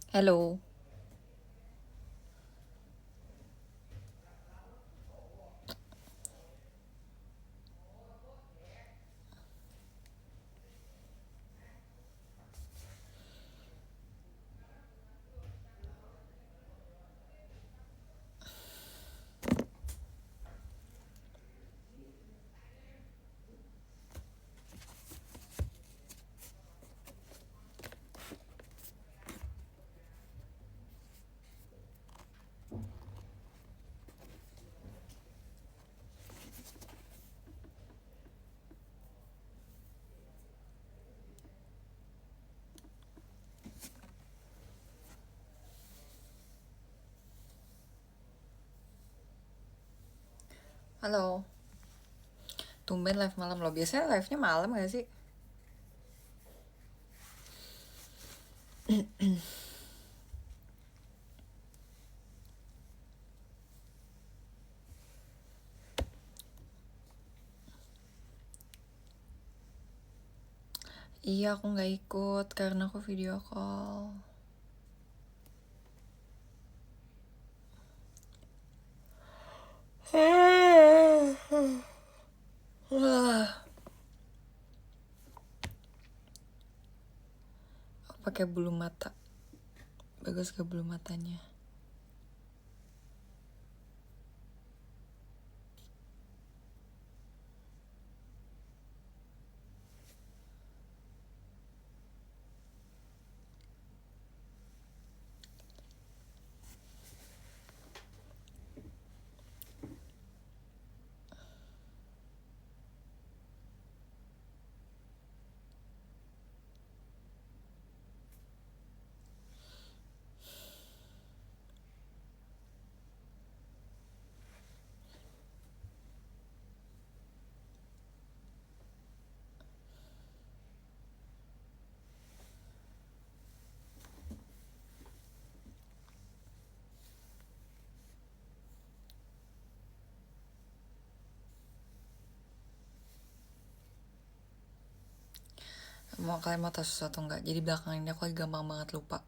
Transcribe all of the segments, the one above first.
Hello. Halo. Tumben live malam lo. Biasanya live-nya malam gak sih? Iya, aku gak ikut karena aku video call. Aku pakai bulu mata. Bagus ke bulu matanya? Kalian mau tahu sesuatu nggak? Jadi belakangan ini aku lagi gampang banget lupa.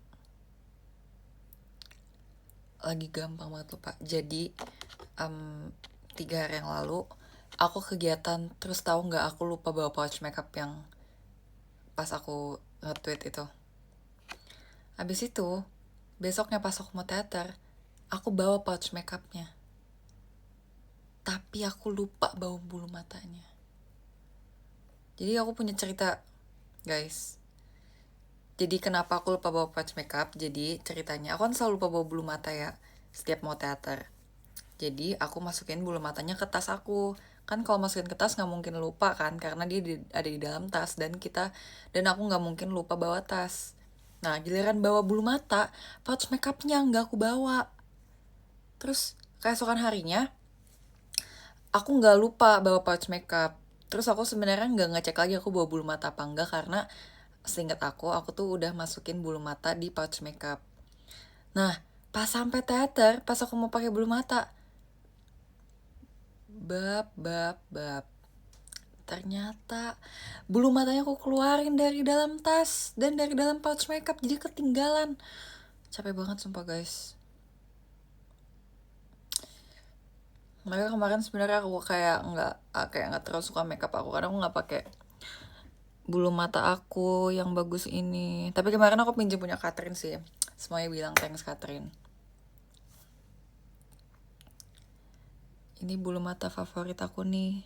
Jadi 3 hari yang lalu aku kegiatan, terus tahu nggak, aku lupa bawa pouch makeup yang pas aku nge-tweet itu. Habis itu besoknya pas aku mau teater, aku bawa pouch makeupnya, tapi aku lupa bawa bulu matanya. Jadi aku punya cerita, guys. Jadi kenapa aku lupa bawa pouch makeup? Jadi ceritanya, aku kan selalu lupa bawa bulu mata ya setiap mau teater. Jadi aku masukin bulu matanya ke tas aku. Kan kalau masukin ke tas nggak mungkin lupa kan, karena dia ada di dalam tas, dan aku nggak mungkin lupa bawa tas. Nah, giliran bawa bulu mata, pouch makeupnya nggak aku bawa. Terus keesokan harinya aku nggak lupa bawa pouch makeup. Terus aku sebenarnya nggak ngecek lagi aku bawa bulu mata apa enggak, karena seingat aku tuh udah masukin bulu mata di pouch makeup. Nah, pas sampai teater, pas aku mau pakai bulu mata, bab, ternyata bulu matanya aku keluarin dari dalam tas dan dari dalam pouch makeup, jadi ketinggalan. Capek banget sumpah, guys. Makanya kemarin sebenarnya aku kayak nggak terlalu suka makeup aku, karena aku nggak pakai bulu mata aku yang bagus ini. Tapi kemarin aku pinjam punya Catherine sih. Semuanya bilang thanks Catherine. Ini bulu mata favorit aku nih.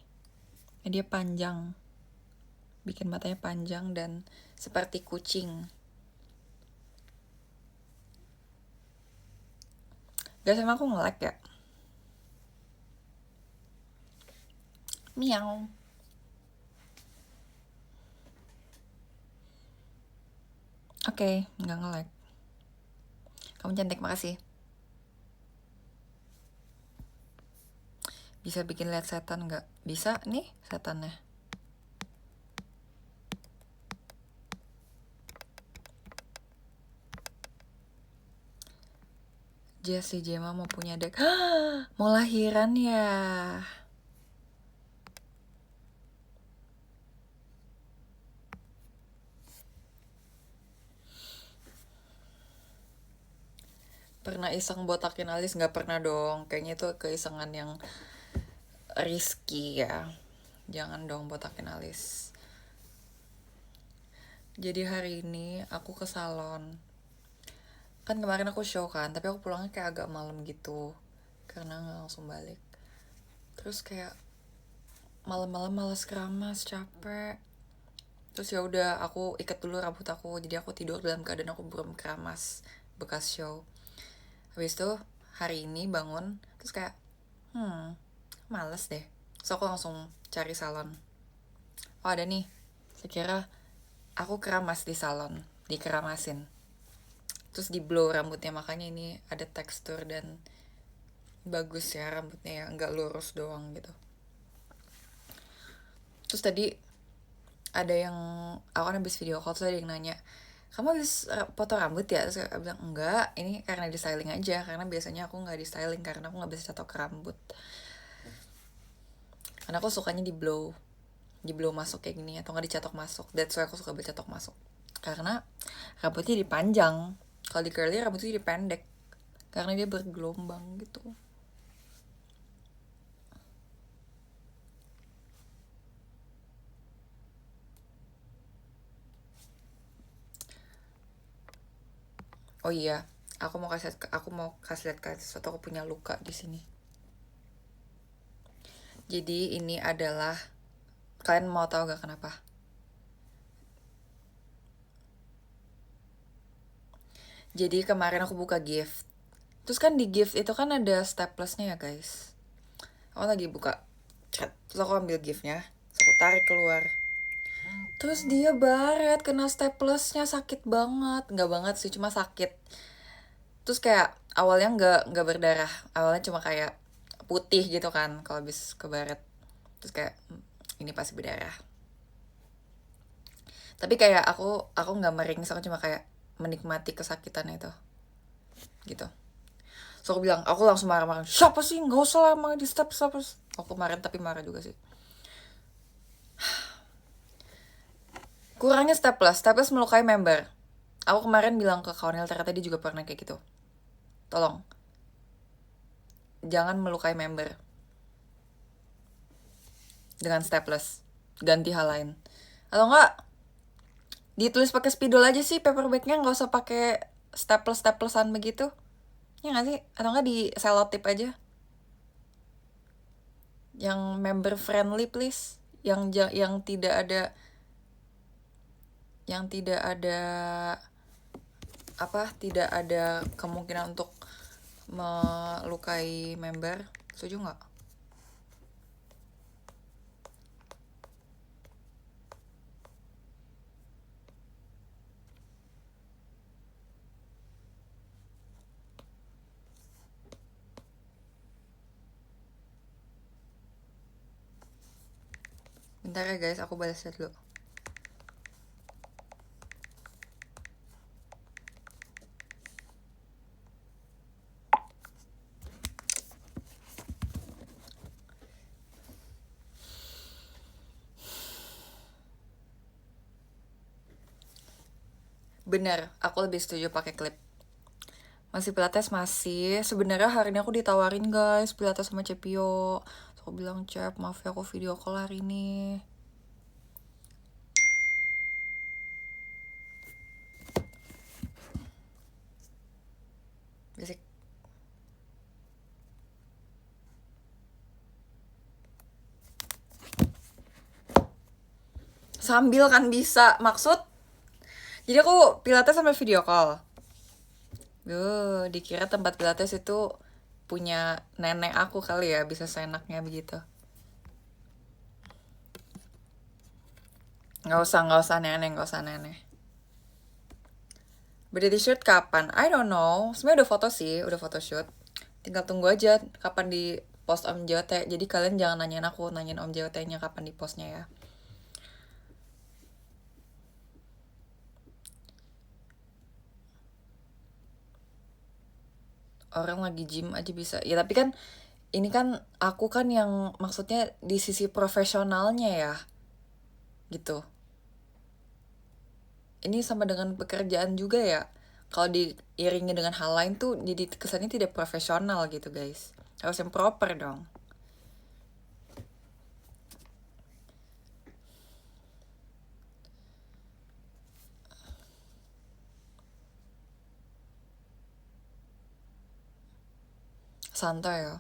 Dia panjang, bikin matanya panjang dan seperti kucing. Guys, emang aku nge-lag ya? Miau. Oke, nggak nge-lag. Kamu cantik, makasih. Bisa bikin lihat setan nggak? Bisa nih setannya. Jessie Jema mau punya dek. Mau lahiran ya? Pernah iseng botakin alis? Nggak pernah dong, kayaknya itu keisengan yang risky ya. Jangan dong botakin alis. Jadi hari ini aku ke salon. Kan kemarin aku show kan, tapi aku pulangnya kayak agak malam gitu karena nggak langsung balik. Terus kayak malam-malam malas keramas, capek. Terus ya udah aku ikat dulu rambut aku, jadi aku tidur dalam keadaan aku belum keramas bekas show. Habis itu hari ini bangun terus kayak males deh. So aku langsung cari salon. Oh ada nih, saya kira aku keramas di salon, dikeramasin. Terus di blow rambutnya, makanya ini ada tekstur dan bagus ya rambutnya ya, nggak lurus doang gitu. Terus tadi ada yang, aku kan habis video call, terus ada yang nanya, kamu habis potong rambut ya? Terus aku bilang, enggak, ini karena di styling aja, karena biasanya aku nggak di styling karena aku nggak bisa catok rambut. Karena aku sukanya di blow masuk kayak gini, atau nggak dicatok masuk. That's why aku suka bercatok masuk, karena rambutnya dipanjang. Kalau di curly rambutnya jadi pendek karena dia bergelombang gitu. Oh iya, aku mau kasih lihat kalian sesuatu. Aku punya luka di sini. Jadi ini adalah, kalian mau tahu gak kenapa? Jadi kemarin aku buka gift. Terus kan di gift itu kan ada staplesnya ya guys. Aku lagi buka, terus aku ambil giftnya, terus aku tarik keluar. Terus dia baret, kena staplesnya, sakit banget. Nggak banget sih, cuma sakit. Terus kayak awalnya nggak berdarah, awalnya cuma kayak putih gitu kan kalau habis kebaret. Terus kayak ini pasti berdarah. Tapi kayak aku nggak meringis, aku cuma kayak menikmati kesakitan itu gitu. So aku bilang, aku langsung marah-marah, siapa sih, nggak usah lama di step. Aku kemarin tapi marah juga sih. Kurangnya staples melukai member. Aku kemarin bilang ke kawanil, ternyata dia juga pernah kayak gitu. Tolong, jangan melukai member dengan staples, ganti hal lain. Atau enggak, ditulis pakai spidol aja sih paperbacknya, nggak usah pakai staplesan begitu. Ya nggak sih? Atau enggak di selotip aja. Yang member friendly please, yang tidak ada tidak ada kemungkinan untuk melukai member. Setuju nggak? Bentar ya guys, aku balas chat dulu. Bener, aku lebih setuju pakai klip. Masih pilates masih. Sebenarnya hari ini aku ditawarin guys pilates sama Cepio. So, aku bilang, Cep, maaf ya aku video call hari ini. Basic. Sambil kan bisa, maksud. Jadi aku pilates sambil video call. Dikira tempat pilates itu punya nenek aku kali ya, bisa seenaknya begitu. Nggak usah nenek. Beli t-shirt kapan? I don't know. Sebenarnya udah foto sih, udah photoshoot. Tinggal tunggu aja kapan di post Om JWT. Jadi kalian jangan nanyain aku, nanyain Om JWT-nya kapan di postnya ya. Orang lagi gym aja bisa. Ya tapi kan ini kan aku kan yang maksudnya di sisi profesionalnya ya. Gitu. Ini sama dengan pekerjaan juga ya. kalau diiringi dengan hal lain tuh jadi kesannya tidak profesional gitu guys, harus yang proper dong. Santai ya.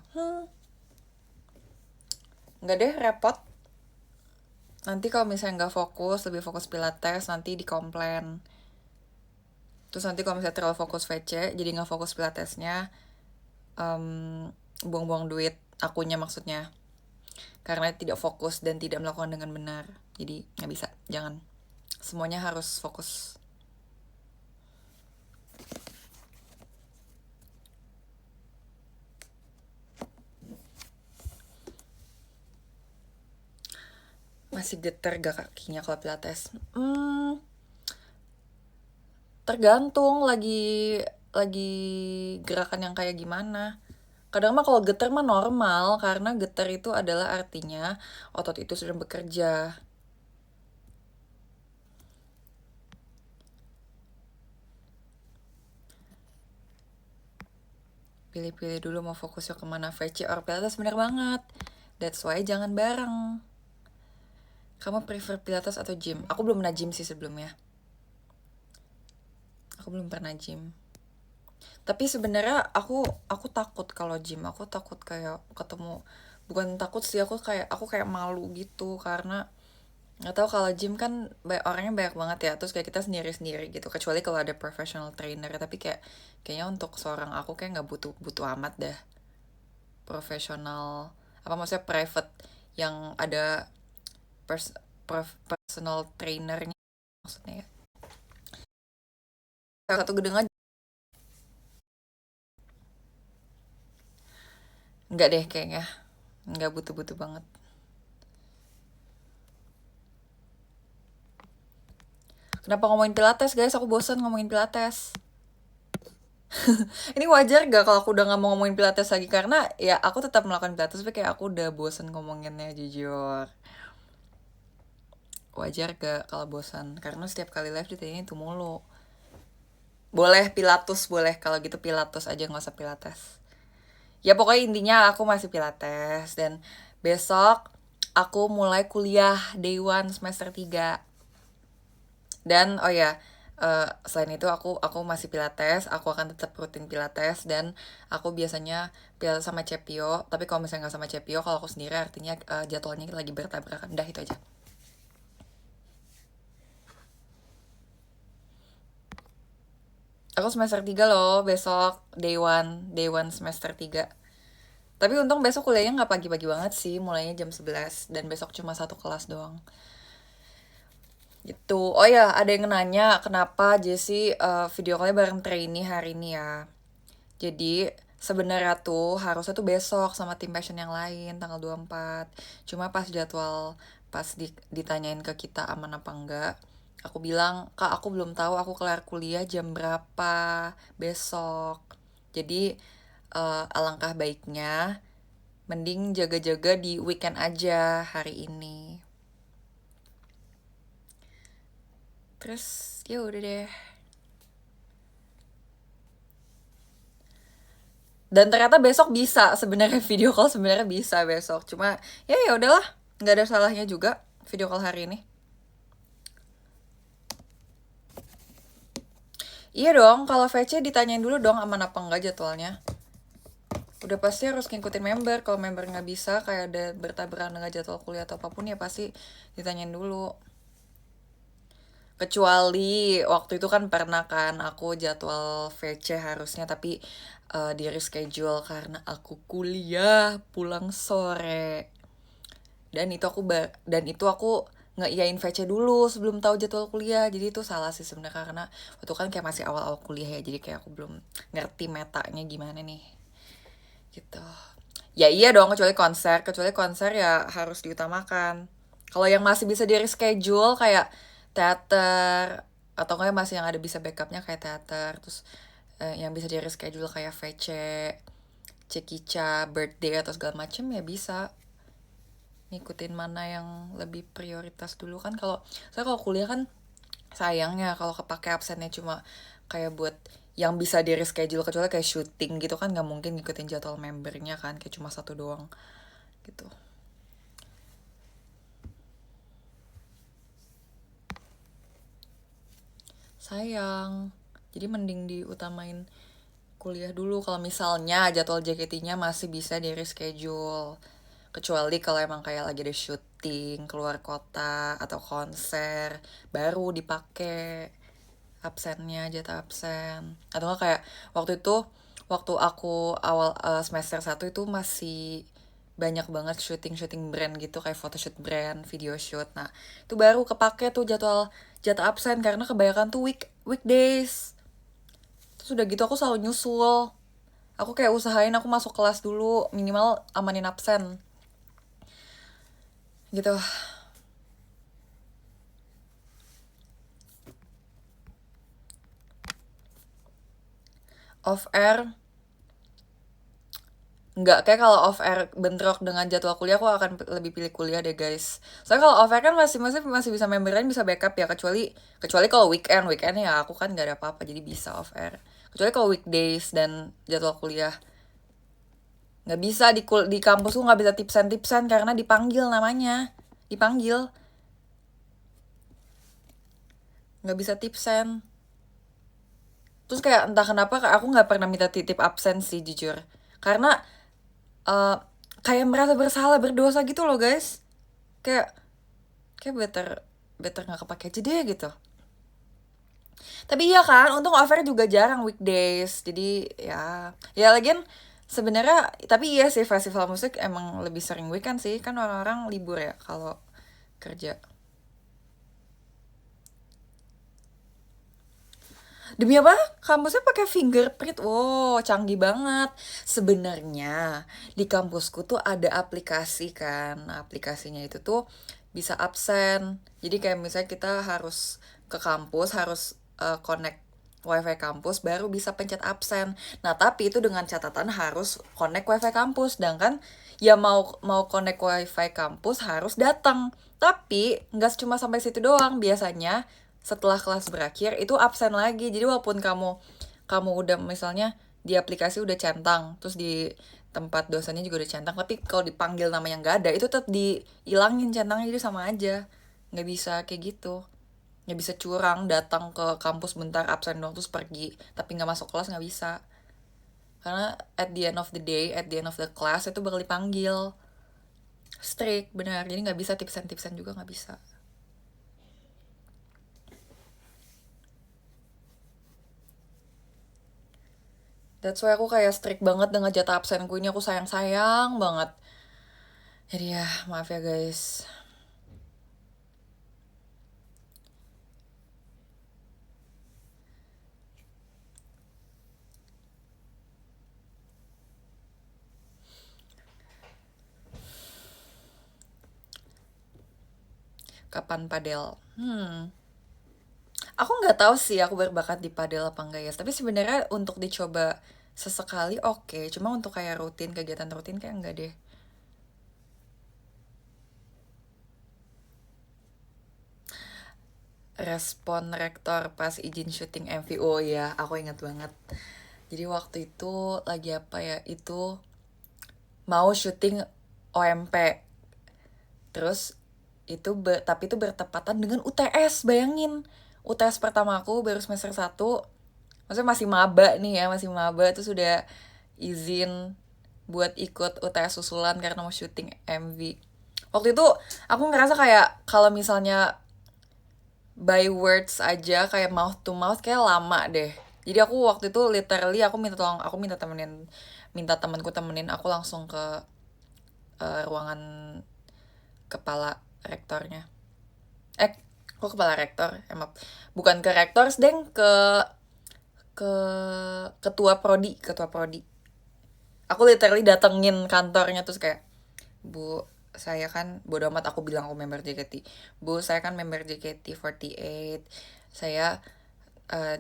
Nggak deh, repot. Nanti kalau misalnya nggak fokus, lebih fokus pilates, nanti dikomplain. Terus nanti kalau misalnya terlalu fokus VC, jadi nggak fokus pilatesnya, buang-buang duit, akunya maksudnya. Karena tidak fokus dan tidak melakukan dengan benar. Jadi nggak bisa, jangan. Semuanya harus fokus. Masih getar gak kakinya kalau pilates? Tergantung lagi gerakan yang kayak gimana. Kadang mah kalau getar mah normal, karena getar itu adalah artinya otot itu sedang bekerja. Pilih-pilih dulu mau fokusnya kemana, VC or pilates, bener banget. That's why jangan bareng. Kamu prefer pilates atau gym? Aku belum pernah gym sih sebelumnya. Aku belum pernah gym. Tapi sebenarnya aku takut kalau gym. Aku takut kayak ketemu, bukan takut sih, aku kayak malu gitu karena nggak tahu, kalau gym kan orangnya banyak banget ya, terus kayak kita sendiri-sendiri gitu, kecuali kalau ada professional trainer. Tapi kayaknya untuk seorang aku kayak nggak butuh amat dah profesional, apa maksudnya private yang ada personal trainernya maksudnya ya. Salah satu gedung aja nggak deh kayaknya, nggak butuh-butuh banget. Kenapa ngomongin pilates guys? Aku bosan ngomongin pilates. Ini wajar gak kalau aku udah gak mau ngomongin pilates lagi? Karena ya aku tetap melakukan pilates, tapi kayak aku udah bosan ngomonginnya, jujur. Wajar gak kalau bosan? Karena setiap kali live ditanyain itu mulu. Boleh pilatus, boleh. Kalau gitu pilatus aja, gak usah pilates. Ya pokoknya intinya aku masih pilates. Dan besok aku mulai kuliah day 1 semester 3. Dan oh ya, selain itu aku masih pilates, aku akan tetap rutin pilates, dan aku biasanya pilates sama Cepio. Tapi kalau misalnya nggak sama Cepio, kalau aku sendiri artinya jadwalnya lagi bertabrakan. Dah itu aja. Aku semester 3 loh, besok day 1 semester 3. Tapi untung besok kuliahnya nggak pagi-pagi banget sih, mulainya jam 11, dan besok cuma satu kelas doang. Gitu. Oh ya, ada yang nanya kenapa Jessie video call bareng trainee hari ini ya. Jadi sebenarnya tuh harusnya tuh besok sama tim passion yang lain tanggal 24. Cuma pas jadwal, pas ditanyain ke kita aman apa enggak, aku bilang, "Kak, aku belum tahu aku kelar kuliah jam berapa besok." Jadi alangkah baiknya mending jaga-jaga di weekend aja hari ini. Terus ya udah deh. Dan ternyata besok bisa sebenarnya video call, sebenarnya bisa besok. Cuma ya udahlah, nggak ada salahnya juga video call hari ini. Iya dong, kalau VC ditanyain dulu dong aman apa enggak jadwalnya. Udah pasti harus ngikutin member. Kalau member nggak bisa, kayak ada bertabrakan dengan jadwal kuliah atau apapun, ya pasti ditanyain dulu. Kecuali waktu itu kan pernah kan aku jadwal VC harusnya, tapi di reschedule karena aku kuliah pulang sore. Dan itu aku ngeiyain VC dulu sebelum tahu jadwal kuliah. Jadi itu salah sih sebenarnya, karena waktu kan kayak masih awal-awal kuliah ya, jadi kayak aku belum ngerti metanya gimana nih gitu. Ya iya dong, kecuali konser ya harus diutamakan. Kalau yang masih bisa di reschedule kayak teater, atau kayak masih yang ada bisa backupnya kayak teater, terus yang bisa di reschedule kayak VC, Cekica, birthday atau segala macem, ya bisa ngikutin mana yang lebih prioritas dulu kan. Kalau saya, kalau kuliah kan sayangnya kalau kepake absennya cuma kayak buat yang bisa di reschedule, kecuali kayak syuting gitu kan nggak mungkin ngikutin jadwal membernya kan, kayak cuma satu doang gitu. Sayang, jadi mending diutamain kuliah dulu kalau misalnya jadwal JKT-nya masih bisa di reschedule. Kecuali kalau emang kayak lagi ada syuting keluar kota atau konser, baru dipakai absennya, jatah absen. Atau nggak kayak waktu itu, waktu aku awal semester 1 itu masih banyak banget syuting-syuting brand gitu, kayak photoshoot brand, video shoot. Nah, itu baru kepake tuh jadwal jatah absen karena kebanyakan tuh weekdays. Terus udah gitu aku selalu nyusul. Aku kayak usahain aku masuk kelas dulu, minimal amanin absen. Gitu. Off air Nggak, kayak kalau off air bentrok dengan jadwal kuliah, aku akan lebih pilih kuliah deh guys. Soalnya kalau off air kan masih bisa memberan, bisa backup ya, kecuali kalau weekend ya aku kan nggak ada apa-apa jadi bisa off air. Kecuali kalau weekdays dan jadwal kuliah nggak bisa di kampusku nggak bisa tipsen karena dipanggil namanya, dipanggil nggak bisa tipsen. Terus kayak entah kenapa aku nggak pernah minta titip absen sih jujur, karena eh kayak merasa bersalah, berdosa gitu loh guys. Kayak kayak better nggak kepake aja deh gitu. Tapi iya kan, untung offer juga jarang weekdays, jadi ya lagian sebenarnya. Tapi iya sih, festival musik emang lebih sering weekend sih, kan orang-orang libur ya kalau kerja. Demi apa? Kampusnya pakai fingerprint. Wow, canggih banget. Sebenarnya di kampusku tuh ada aplikasi kan. Nah, aplikasinya itu tuh bisa absen. Jadi kayak misalnya kita harus ke kampus, harus connect wifi kampus baru bisa pencet absen. Nah, tapi itu dengan catatan harus connect wifi kampus. Sedangkan ya mau mau connect wifi kampus harus datang. Tapi nggak cuma sampai situ doang. Biasanya setelah kelas berakhir itu absen lagi. Jadi walaupun kamu udah misalnya di aplikasi udah centang, terus di tempat dosennya juga udah centang, tapi kalau dipanggil namanya nggak ada, itu tetap dihilangin centangnya, jadi sama aja. Nggak bisa kayak gitu. Nggak bisa curang datang ke kampus bentar absen doang terus pergi, tapi nggak masuk kelas, nggak bisa. Karena at the end of the day, at the end of the class itu bakal dipanggil. Strict, benar. Jadi nggak bisa tipsen-tipsen juga nggak bisa. That's why aku kayak strict banget dengan jatah absenku ini, aku sayang-sayang banget. Jadi ya, maaf ya guys. Kapan padel? Aku nggak tahu sih aku berbakat di padel apa enggak ya. Tapi sebenarnya untuk dicoba sesekali oke. Cuma untuk kayak rutin, kegiatan rutin kayak enggak deh. Respon rektor pas izin syuting MV. Oh ya, aku ingat banget. Jadi waktu itu lagi apa ya? Itu mau syuting OMP. Terus tapi itu bertepatan dengan UTS, bayangin. UTS pertama aku baru semester 1. Maksudnya masih maba nih ya, masih maba, terus udah izin buat ikut UTS susulan karena mau syuting MV. Waktu itu aku ngerasa kayak kalau misalnya by words aja, kayak mouth to mouth, kayak lama deh. Jadi aku waktu itu literally aku minta tolong, aku minta temanku temenin aku langsung ke ruangan kepala rektornya. Kok kepala rektor? Emang bukan ke rektor, deng, ke ketua prodi. Aku literally datengin kantornya, terus kayak, "Bu, saya kan bodo amat, aku bilang aku member JKT. Bu, saya kan member JKT48. Saya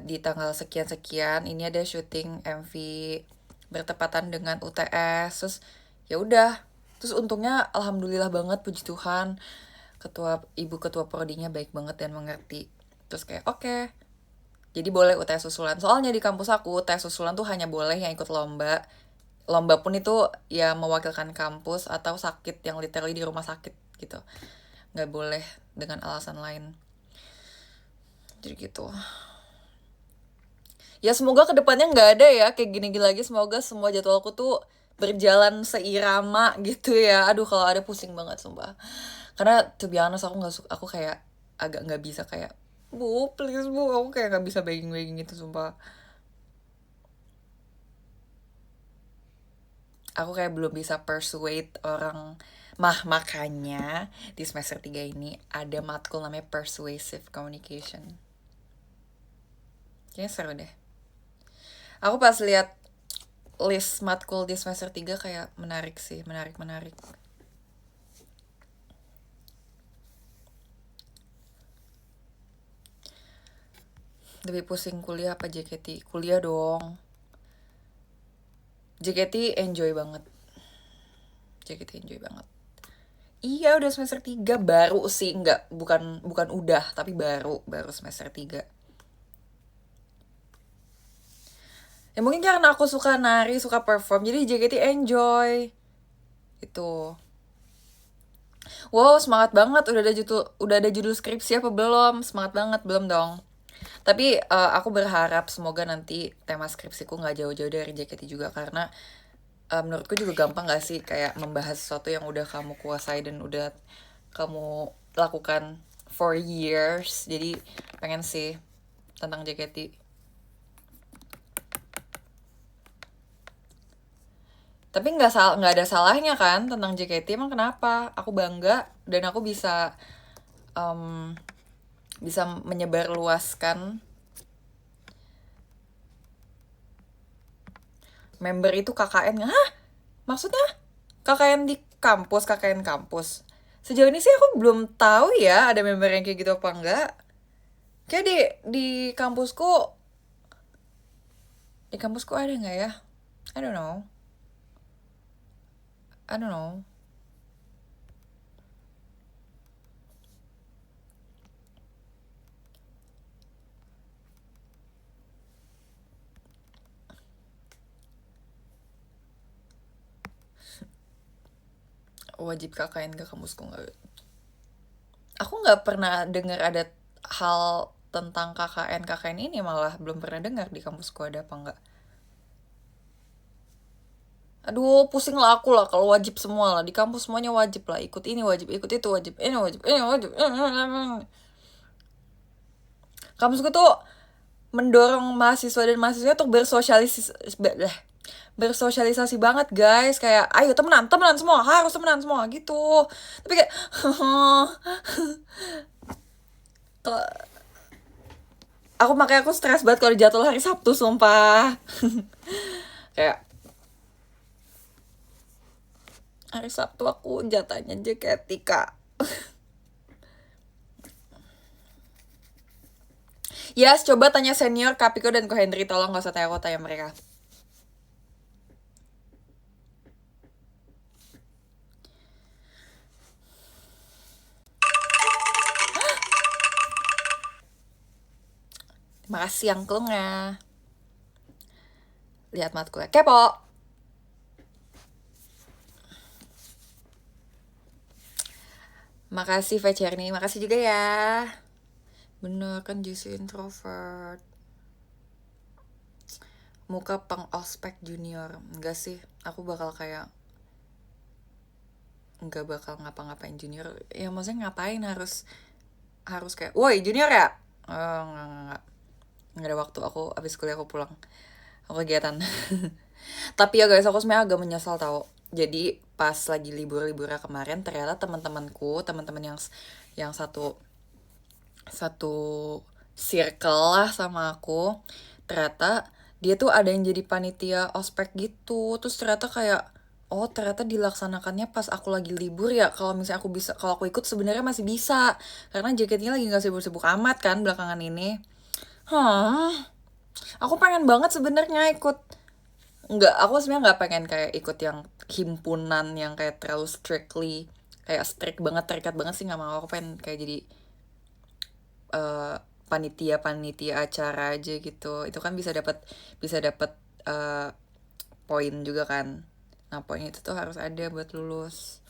di tanggal sekian-sekian ini ada syuting MV bertepatan dengan UTS." Terus ya udah. Terus untungnya alhamdulillah banget, puji Tuhan, ibu ketua prodinya baik banget dan mengerti. Terus kayak oke. Jadi boleh UTS susulan. Soalnya di kampus aku UTS susulan tuh hanya boleh yang ikut lomba. Lomba pun itu ya mewakilkan kampus atau sakit yang literally di rumah sakit gitu. Nggak boleh dengan alasan lain. Jadi gitu. Ya semoga kedepannya nggak ada ya kayak gini-gini lagi. Semoga semua jadwalku tuh berjalan seirama gitu ya. Aduh kalau ada pusing banget sumpah. Karena to be honest aku nggak suka, aku kayak agak nggak bisa kayak bu please bu, aku kayak nggak bisa begging gitu sumpah. Aku kayak belum bisa persuade orang. Makanya di semester 3 ini ada matkul namanya persuasive communication. Kayaknya seru deh. Aku pas lihat list matkul di semester 3 kayak menarik sih, menarik. Lebih pusing kuliah apa JKT? Kuliah dong. JKT enjoy banget. Iya udah semester 3 baru sih, enggak, bukan udah, tapi baru semester 3. Ya mungkin karena aku suka nari, suka perform, jadi JKT enjoy. Itu. Wow, semangat banget. Udah ada judul skripsi apa belum? Semangat banget, belum dong. Tapi aku berharap semoga nanti tema skripsiku nggak jauh-jauh dari JKT juga, karena menurutku juga gampang gak sih kayak membahas sesuatu yang udah kamu kuasai dan udah kamu lakukan for years. Jadi pengen sih tentang JKT. Tapi nggak ada salahnya kan tentang JKT, emang kenapa? Aku bangga dan aku um, bisa menyebarluaskan member itu KKN. Hah? Maksudnya KKN di kampus, KKN kampus? Sejauh ini sih aku belum tahu ya ada member yang kayak gitu apa enggak. Kayak di kampusku ada nggak ya? I don't know. Wajib KKN ke kampusku nggak? Aku nggak pernah dengar ada hal tentang KKN ini, malah belum pernah dengar di kampusku ada apa enggak. Aduh, pusing lah aku lah kalau wajib semua lah. Di kampus semuanya wajib lah. Ikut ini wajib, ikut itu wajib, ini wajib, ini wajib. Kampusku tuh mendorong mahasiswa dan mahasiswa untuk bersosialisasi banget guys. Kayak ayo temenan semua, harus temenan semua gitu. Tapi kayak makanya aku stres banget kalau jadwal hari Sabtu sumpah. Kayak hari Sabtu aku jatahnya JKT kak. Yes, coba tanya senior Kapiko dan Ko Henry, tolong gak usah tanya aku, tanya mereka. Makasih yang kelengah. Lihat matkulnya. Kepo. Makasih Vecerni, makasih juga ya. Bener kan JC introvert. Muka pang ospek junior. Enggak sih, aku bakal kayak enggak bakal ngapa-ngapain junior. Ya maksudnya ngapain harus kayak, woi junior ya? Enggak. Nggak ada waktu, aku abis kuliah aku pulang, aku kegiatan. Tapi ya guys, aku sebenarnya agak menyesal tau. Jadi pas lagi libur-liburnya kemarin, ternyata teman-teman yang satu circle lah sama aku, ternyata dia tuh ada yang jadi panitia ospek gitu. Terus ternyata kayak, oh ternyata dilaksanakannya pas aku lagi libur ya. Kalau misalnya kalau aku ikut sebenarnya masih bisa, karena jaketnya lagi nggak sibuk-sibuk amat kan belakangan ini. Aku pengen banget sebenarnya ikut. Aku sebenarnya nggak pengen kayak ikut yang himpunan yang kayak terlalu strict banget, terikat banget sih, nggak mau. Aku pengen kayak jadi panitia acara aja gitu. Itu kan bisa dapat eh, poin juga kan. Nah, poin itu tuh harus ada buat lulus.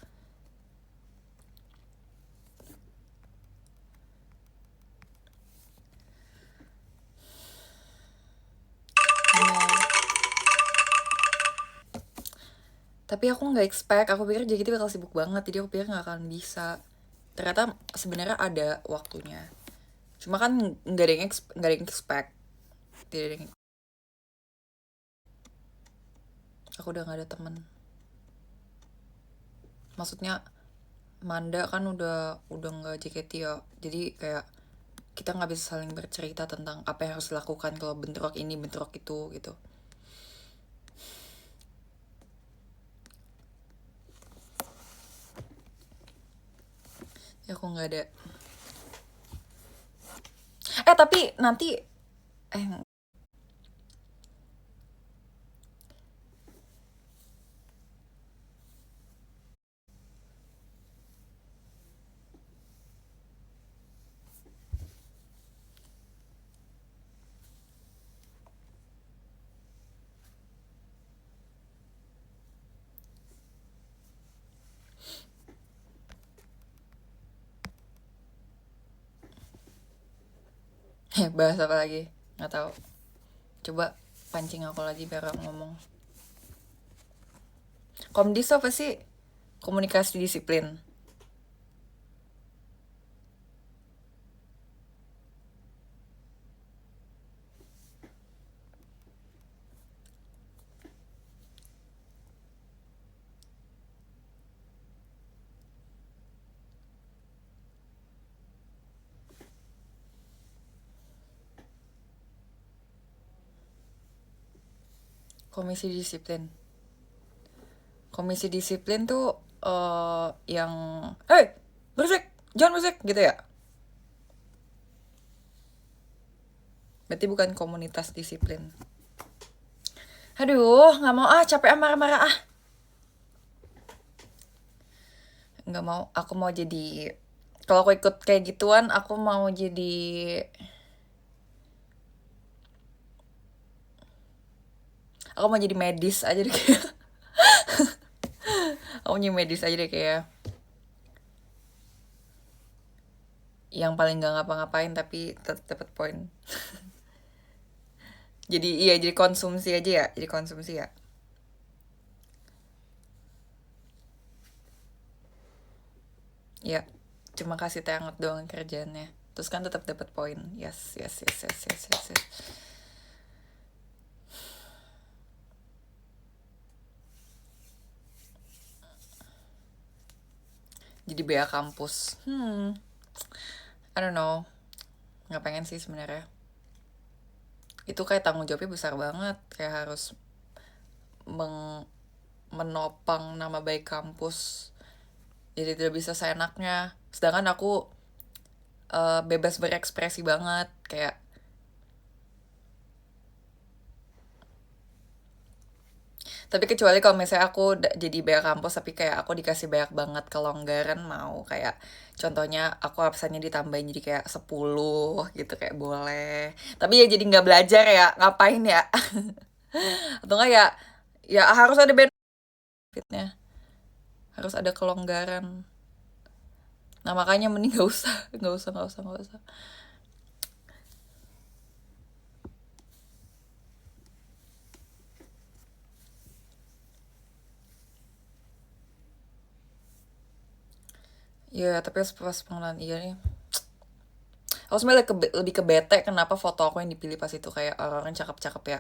Benar. Tapi aku nggak expect, aku pikir JKT bakal sibuk banget, jadi aku pikir nggak akan bisa. Ternyata sebenarnya ada waktunya. Cuma kan nggak ada yang expect. Tidak ada yang, aku udah nggak ada temen. Maksudnya Manda kan udah nggak JKT ya, jadi kayak kita nggak bisa saling bercerita tentang apa yang harus dilakukan kalau bentrok ini bentrok itu gitu. Ya aku nggak ada. Tapi nanti eh bahas apa lagi? Nggak tahu. Coba pancing aku lagi biar aku ngomong. Komdis apa sih? Komunikasi disiplin. Komisi disiplin. Komisi disiplin tuh yang berisik, jangan berisik gitu ya. Berarti bukan komunitas disiplin. Aduh, nggak mau capek marah-marah nggak mau. Aku mau jadi, kalau aku ikut kayak gituan aku mau jadi, aku mau jadi medis aja deh kayak. Aku mau jadi medis aja deh kayak, yang paling gak ngapa-ngapain tapi tetap dapat poin. Jadi iya, jadi konsumsi aja ya, jadi konsumsi ya. Ya, cuma kasih hangat doang kerjaannya, terus kan tetap dapat poin. Yes, yes, yes, yes, yes, yes, yes. Jadi BA kampus, I don't know, nggak pengen sih sebenarnya. Itu kayak tanggung jawabnya besar banget, kayak harus menopang nama baik kampus, jadi tidak bisa seenaknya. Sedangkan aku bebas berekspresi banget, kayak tapi kecuali kalau misalnya aku jadi BA kampus tapi kayak aku dikasih banyak banget kelonggaran, mau kayak contohnya aku absennya ditambahin jadi kayak 10 gitu, kayak boleh. Tapi ya jadi nggak belajar ya, ngapain ya. Atau enggak ya, ya harus ada benefitnya, harus ada kelonggaran. Nah makanya mending nggak usah, nggak usah, nggak usah, nggak usah. Ya tapi pas pengenalan iya nih, aku sebenarnya lebih ke bete kenapa foto aku yang dipilih pas itu, kayak orang-orang cakep-cakep ya.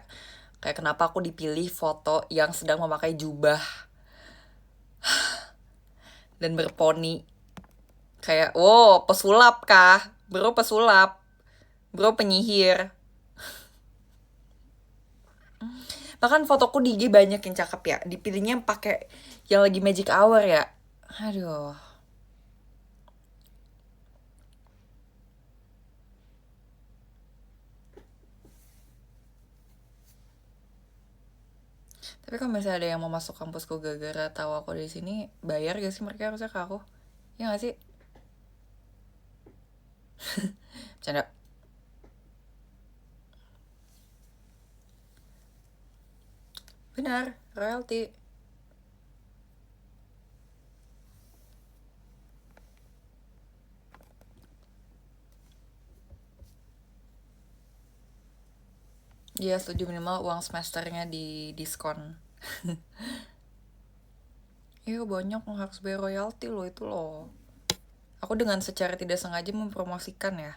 Kayak kenapa aku dipilih foto yang sedang memakai jubah dan berponi. Kayak, wow, pesulap kah? Bro pesulap. Bro penyihir. Bahkan fotoku di IG banyak yang cakep ya. Dipilihnya yang pakai yang lagi magic hour ya. Aduh. Tapi kalau misalnya ada yang mau masuk kampusku gara-gara tahu aku di sini, bayar gak sih mereka harusnya ke aku? Ya gak sih? Canda. Benar, royalty. Iya, setuju, minimal uang semesternya di diskon. Iya, banyak yang harus bayar royalti loh itu loh. Aku dengan secara tidak sengaja mempromosikan ya.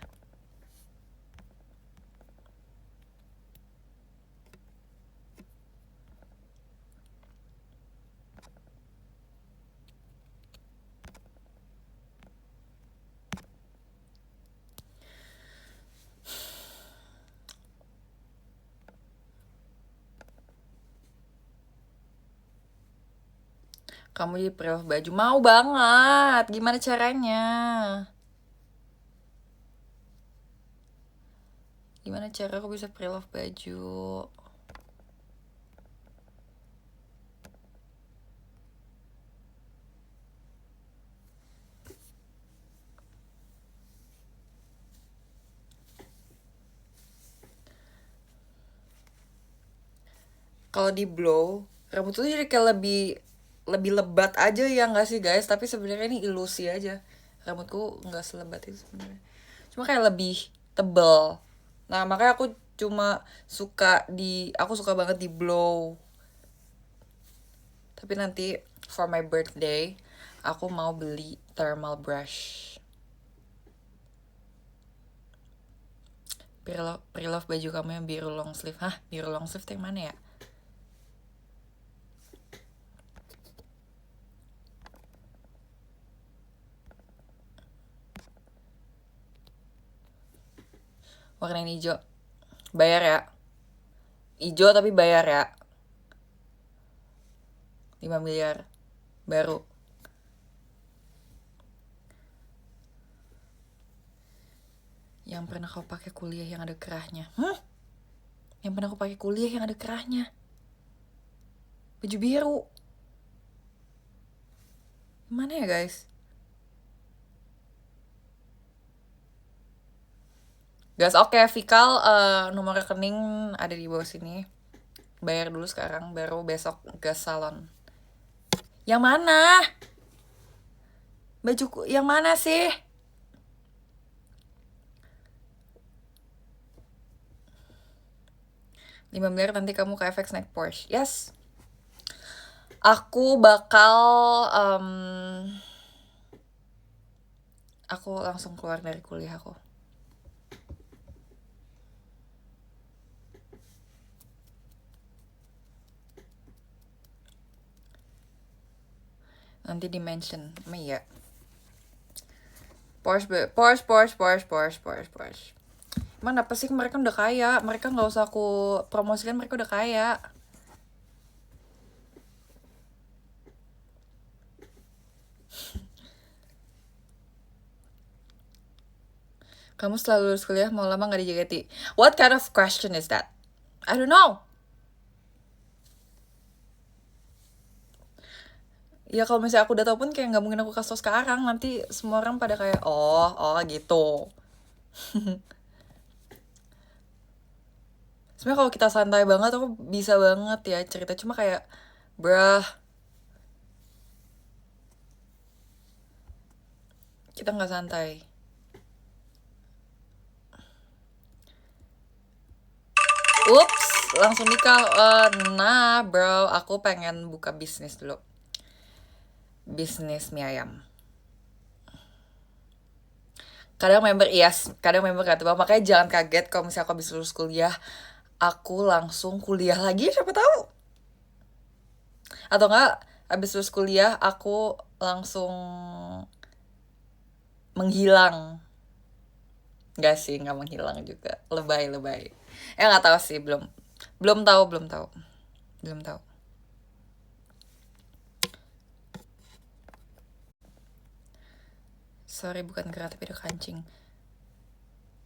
Kamu jadi pre-love baju? Mau banget. Gimana caranya? Gimana cara aku bisa pre-love baju? Kalau di blow, rambut tuh jadi kayak lebih lebat aja ya nggak sih guys? Tapi sebenarnya ini ilusi aja. Rambutku nggak selebat itu sebenarnya. Cuma kayak lebih tebel. Nah makanya aku suka banget di blow. Tapi nanti for my birthday aku mau beli thermal brush. Pre-love baju kamu yang biru long sleeve. Hah, biru long sleeve yang mana ya? Warna ini hijau. Bayar ya. Hijau tapi bayar ya. 5 miliar baru. Yang pernah kau pakai kuliah yang ada kerahnya. Yang pernah aku pakai kuliah yang ada kerahnya. Baju biru. Mana ya guys? Guys, oke, Vikal, nomor rekening ada di bawah sini. Bayar dulu sekarang, baru besok ke salon. Yang mana? Bajuku yang mana sih? Lima miliar nanti kamu ke FX naik Porsche. Yes. Aku bakal aku langsung keluar dari kuliah aku. Nanti di mention. Emang iya. Porsche. Emang apa sih, mereka udah kaya. Mereka gak usah aku promosikan, mereka udah kaya. Kamu selalu lulus kuliah, mau lama gak di JKT? What kind of question is that? I don't know. Ya kalau misalnya aku udah tau pun kayak gak mungkin aku kasih tau sekarang. Nanti semua orang pada kayak, oh gitu. Sebenarnya kalau kita santai banget, aku bisa banget ya cerita. Cuma kayak, bruh, kita gak santai. Ups, langsung nikah. Nah bro, aku pengen buka bisnis dulu. Bisnis mie ayam. Kadang member gak tahu. Makanya jangan kaget kalau misalnya aku habis lulus kuliah, aku langsung kuliah lagi, siapa tahu. Atau enggak, habis lulus kuliah aku langsung menghilang. Enggak sih, enggak menghilang juga. Lebay. Enggak tahu sih, belum tahu. Sorry, bukan gerah tapi ada kancing.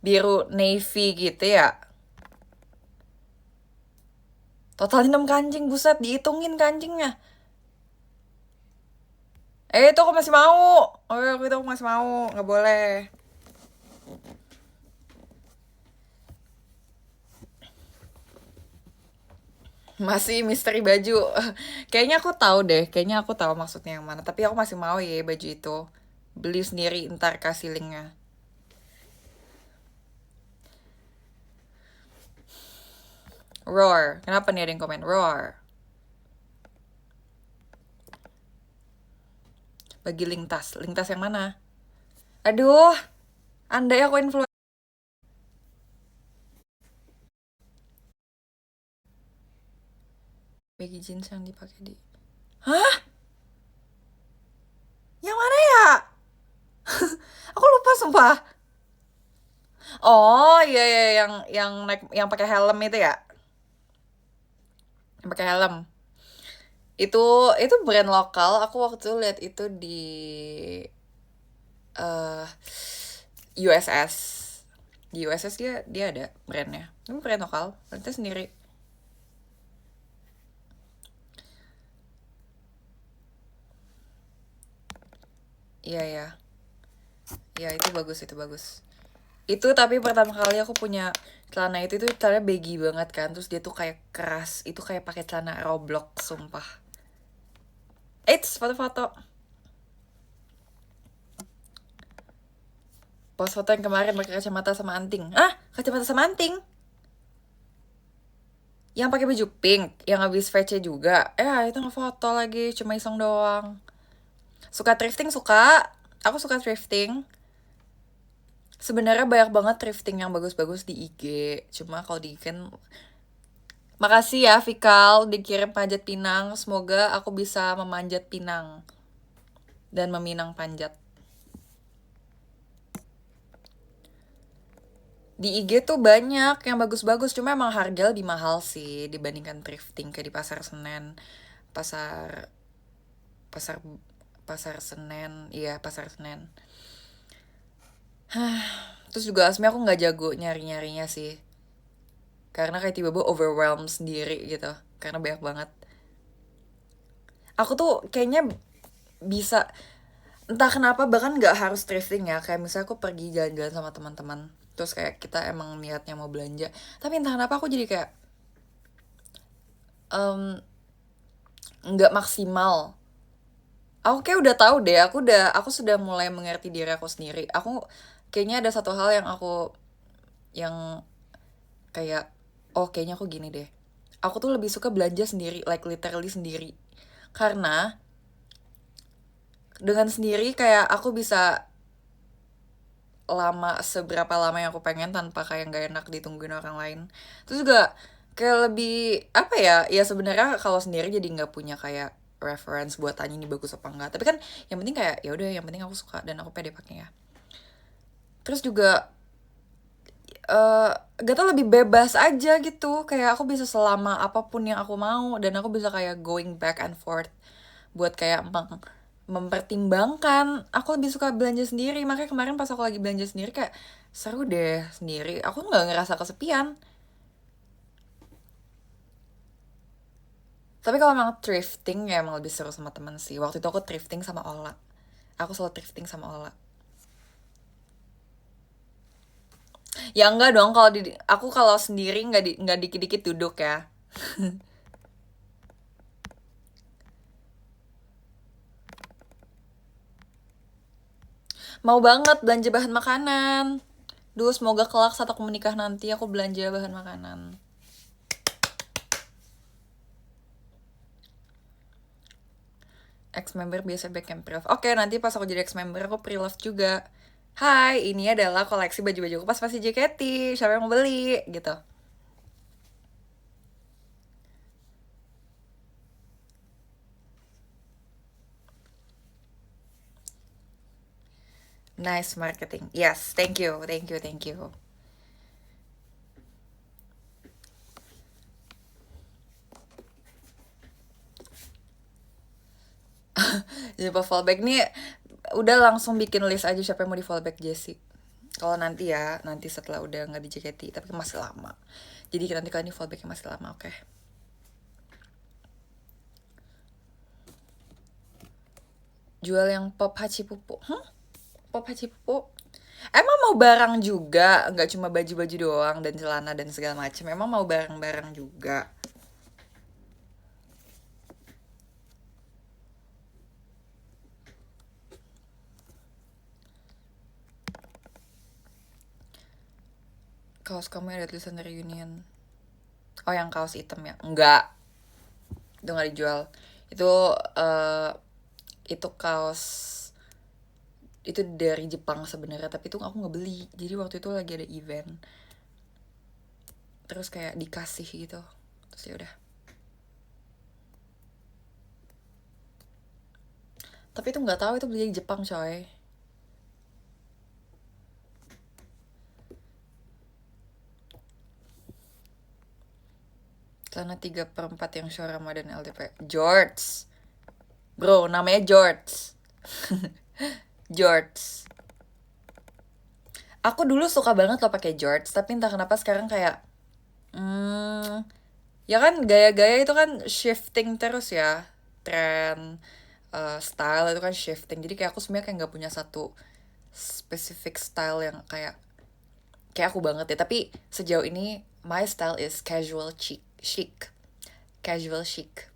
Biru navy gitu ya. Total 6 kancing, buset, dihitungin kancingnya. Itu aku masih mau. Itu aku masih mau, nggak boleh. Masih misteri baju. Kayaknya aku tahu deh, kayaknya aku tahu maksudnya yang mana. Tapi aku masih mau ya baju itu. Beli sendiri ntar kasih linknya. Roar. Kenapa nih ada yang komen? Roar. Bagi link tas. Link tas yang mana? Aduh. Andai aku influencer. Baggy jeans yang dipakai di... Hah? Yang mana ya? Aku lupa sumpah. Oh iya iya yang naik yang pakai helm itu ya? Yang pakai helm. Itu brand lokal. Aku waktu itu lihat itu di eh USS. Di USS dia ada brandnya. Ini brand lokal. Nanti sendiri. Iya ya. Ya itu bagus itu bagus. Itu tapi pertama kali aku punya celana itu celana baggy banget kan. Terus dia tuh kayak keras. Itu kayak pakai celana Roblox sumpah. Eits, foto-foto. Post foto yang kemarin pakai kacamata sama anting. Ah, kacamata sama anting. Yang pakai baju pink, yang habis VC juga. Itu ngefoto lagi, cuma iseng doang. Suka thrifting suka. Aku suka thrifting. Sebenarnya banyak banget thrifting yang bagus-bagus di IG. Cuma kalau di IG kan makasih ya Vikal dikirim panjat pinang. Semoga aku bisa memanjat pinang dan meminang panjat. Di IG tuh banyak yang bagus-bagus, cuma emang harga lebih mahal sih dibandingkan thrifting kayak di pasar Senen, pasar pasar pasar Senen, iya pasar Senen. Terus juga asmi aku nggak jago nyari-nyarinya sih, karena kayak tiba-tiba overwhelmed sendiri gitu, karena banyak banget. Aku tuh kayaknya bisa, entah kenapa bahkan nggak harus thrifting ya, kayak misalnya aku pergi jalan-jalan sama teman-teman, terus kayak kita emang niatnya mau belanja, tapi entah kenapa aku jadi kayak nggak maksimal. Aku kayak udah tahu deh, aku sudah mulai mengerti diri aku sendiri. Aku kayaknya ada satu hal yang kayak, oh kayaknya aku gini deh. Aku tuh lebih suka belanja sendiri, like literally sendiri. Karena dengan sendiri kayak aku bisa seberapa lama yang aku pengen tanpa kayak nggak enak ditungguin orang lain. Terus juga kayak lebih apa ya? Ya sebenarnya kalau sendiri jadi nggak punya kayak reference buat tanya ini bagus apa enggak. Tapi kan yang penting kayak ya udah yang penting aku suka dan aku pede pakainya. Terus juga gak tau lebih bebas aja gitu, kayak aku bisa selama apapun yang aku mau dan aku bisa kayak going back and forth buat kayak mempertimbangkan. Aku lebih suka belanja sendiri, makanya kemarin pas aku lagi belanja sendiri kayak seru deh sendiri, aku nggak ngerasa kesepian. Tapi kalau emang thrifting ya emang lebih seru sama temen sih. Waktu itu aku thrifting sama Ola, aku selalu thrifting sama Ola. Ya enggak dong, aku kalau sendiri nggak dikit-dikit duduk ya. Mau banget belanja bahan makanan. Duh, semoga kelak saat aku menikah nanti aku belanja bahan makanan. Ex-member biasa back and pre-love. Oke, nanti pas aku jadi ex-member aku pre-love juga. Hai, ini adalah koleksi baju-baju aku pas masih JKT. Siapa yang mau beli? Gitu. Nice marketing. Yes, thank you, thank you, thank you. Jadi fallback nih udah langsung bikin list aja siapa yang mau di fallback Jessie. Kalau nanti ya, nanti setelah udah nggak di JKT, tapi masih lama. Jadi nanti kalian di fallbacknya masih lama, oke? Jual yang pop hachi pupu. Pop hachi pupu. Emang mau barang juga, nggak cuma baju-baju doang dan celana dan segala macam. Emang mau barang-barang juga. kaos kamu ada tulisan reunion. Oh, yang kaos hitam ya? Enggak, itu nggak dijual. Itu kaos itu dari Jepang sebenarnya, tapi itu aku nggak beli. Jadi waktu itu lagi ada event, terus kayak dikasih gitu, terus ya udah. Tapi itu nggak tahu itu beli di Jepang coy. Celana 3/4 yang show Ramadan LDP. George, bro, namanya George. George. Aku dulu suka banget loh pakai George, tapi entah kenapa sekarang kayak ya kan gaya-gaya itu kan shifting terus ya, tren style itu kan shifting. Jadi kayak aku sebenarnya kayak nggak punya satu specific style yang kayak aku banget ya. Tapi sejauh ini my style is casual chic, casual chic.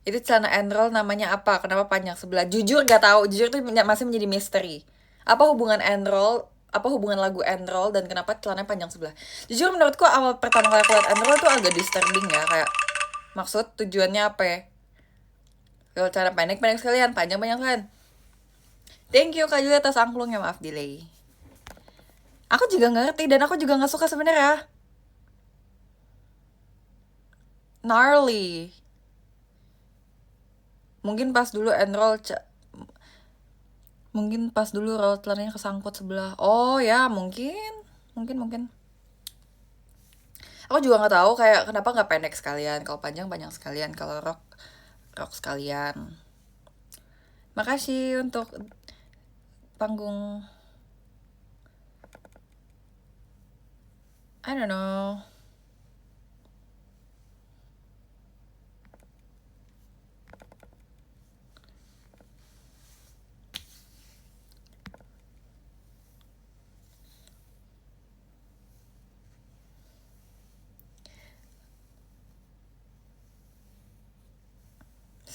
Itu celana enroll namanya apa? Kenapa panjang sebelah? Jujur gak tahu. Jujur itu masih menjadi misteri. Apa hubungan enroll? Apa hubungan lagu enroll dan kenapa celananya panjang sebelah? Jujur menurutku awal pertama kali aku lihat enroll tuh agak disturbing ya, kayak maksud tujuannya apa ya? Kalau cara pendek sekalian, panjang sekalian. Thank you Kak Julia atas angklungnya, maaf delay. Aku juga nggak ngerti dan aku juga nggak suka sebenarnya. Gnarly. Mungkin pas dulu enroll mungkin pas dulu roll celananya kesangkut sebelah. Oh ya, mungkin. Aku juga nggak tahu kayak kenapa nggak pendek sekalian, kalau panjang sekalian, kalau rok sekalian. Makasih untuk panggung. I don't know.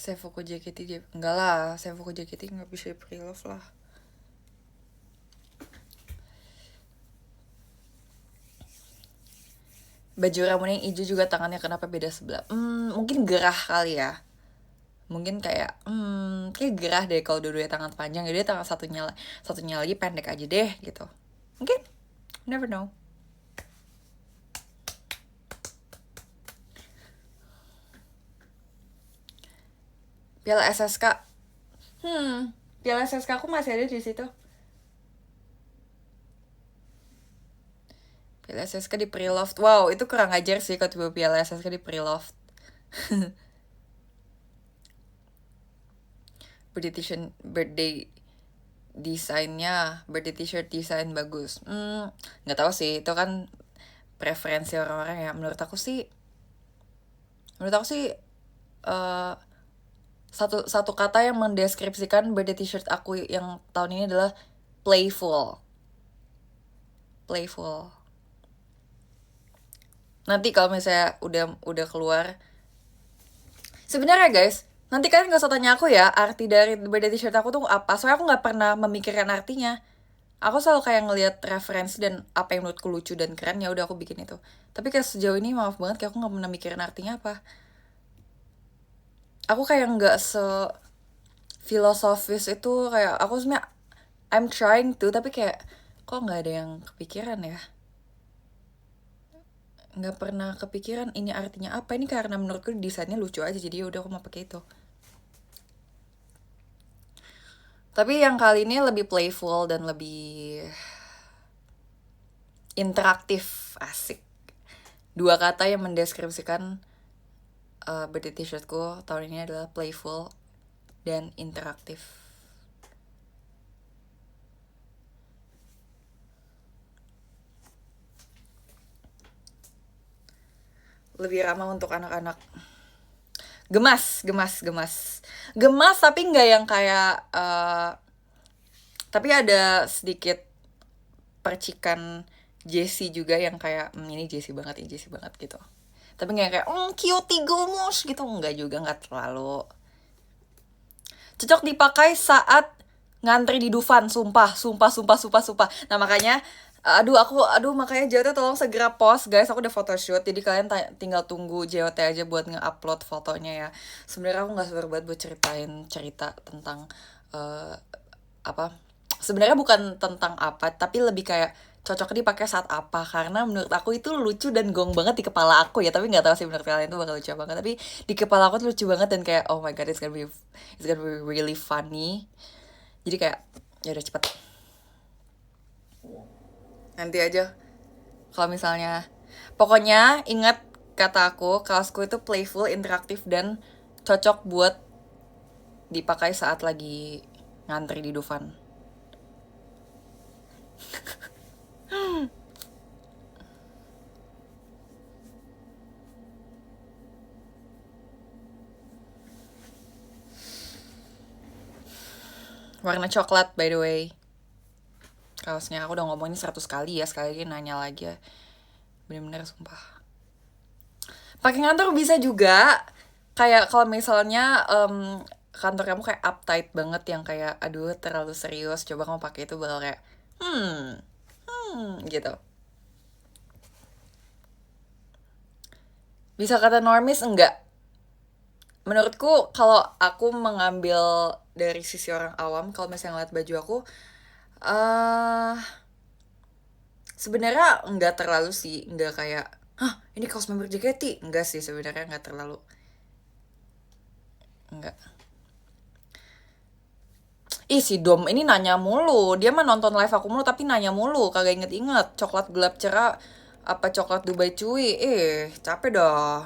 Seifuku JKT dia enggak lah, Seifuku JKT nggak bisa pre-love lah. Baju Ramune yang hijau juga tangannya kenapa beda sebelah? Mungkin gerah kali ya. Mungkin kayak kayak gerah deh kalau dua-duanya tangan panjang, jadi tangan satunya lagi pendek aja deh gitu. Mungkin, never know. Piala SSK. Piala SSK aku masih ada di situ. Piala SSK di pre-loved. Wow, itu kurang ajar sih kalau tiba Piala SSK di pre-loved. Birthday desainnya, birthday t-shirt desain bagus. Nggak tahu sih, itu kan preferensi orang-orang ya. Menurut aku sih satu kata yang mendeskripsikan birthday t-shirt aku yang tahun ini adalah playful. Nanti kalau misalnya udah keluar, sebenarnya guys, nanti kalian gak usah tanya aku ya arti dari birthday t-shirt aku tuh apa, soalnya aku nggak pernah memikirkan artinya. Aku selalu kayak ngelihat referensi dan apa yang menurutku lucu dan keren, ya udah aku bikin itu. Tapi kayak sejauh ini maaf banget kayak aku nggak pernah mikirin artinya apa. Aku kayak nggak filosofis itu, kayak aku sebenarnya I'm trying to, tapi kayak kok nggak ada yang kepikiran ya. Nggak pernah kepikiran ini artinya apa. Ini karena menurutku desainnya lucu aja, jadi udah aku mau pakai itu. Tapi yang kali ini lebih playful dan lebih interaktif, asik. 2 kata yang mendeskripsikan birthday t-shirtku tahun ini adalah playful dan interaktif. Lebih ramah untuk anak-anak. Gemas tapi nggak yang kayak tapi ada sedikit percikan Jessie juga yang kayak ini Jessie banget gitu. Tapi nggak kayak cutie gomus gitu, nggak juga, nggak terlalu. Cocok dipakai saat ngantri di Dufan, sumpah, sumpah, sumpah, sumpah, sumpah. Nah makanya, aduh makanya JOT tolong segera post guys, aku udah photoshoot, jadi kalian tinggal tunggu JOT aja buat nge-upload fotonya ya. Sebenarnya aku nggak sabar banget buat ceritain cerita tentang apa? Sebenarnya bukan tentang apa, tapi lebih kayak cocok dipakai saat apa, karena menurut aku itu lucu dan gong banget di kepala aku ya, tapi nggak tahu sih menurut kalian itu bakal lucu banget, tapi di kepala aku tuh lucu banget dan kayak oh my god it's gonna be really funny. Jadi kayak ya udah cepet nanti aja kalau misalnya, pokoknya ingat kata aku, kaosku itu playful, interaktif, dan cocok buat dipakai saat lagi ngantri di Dufan. Warna coklat by the way kaosnya. Aku udah ngomongin 100 kali ya, sekali lagi nanya lagi ya, bener-bener sumpah. Pakai ngantor bisa juga, kayak kalau misalnya kantor kamu kayak uptight banget yang kayak aduh terlalu serius, coba kamu pakai itu bakal kayak gitu. Bisa kata normis enggak? Menurutku kalau aku mengambil dari sisi orang awam, kalau misalnya ngeliat baju aku, eh sebenarnya enggak terlalu sih, enggak kayak, hah ini kaos member JKT, enggak sih sebenarnya, enggak terlalu, enggak. Ih si Dom ini nanya mulu, dia mah nonton live aku mulu tapi nanya mulu, kagak inget-inget coklat gelap cerah apa coklat Dubai cuy, capek dah.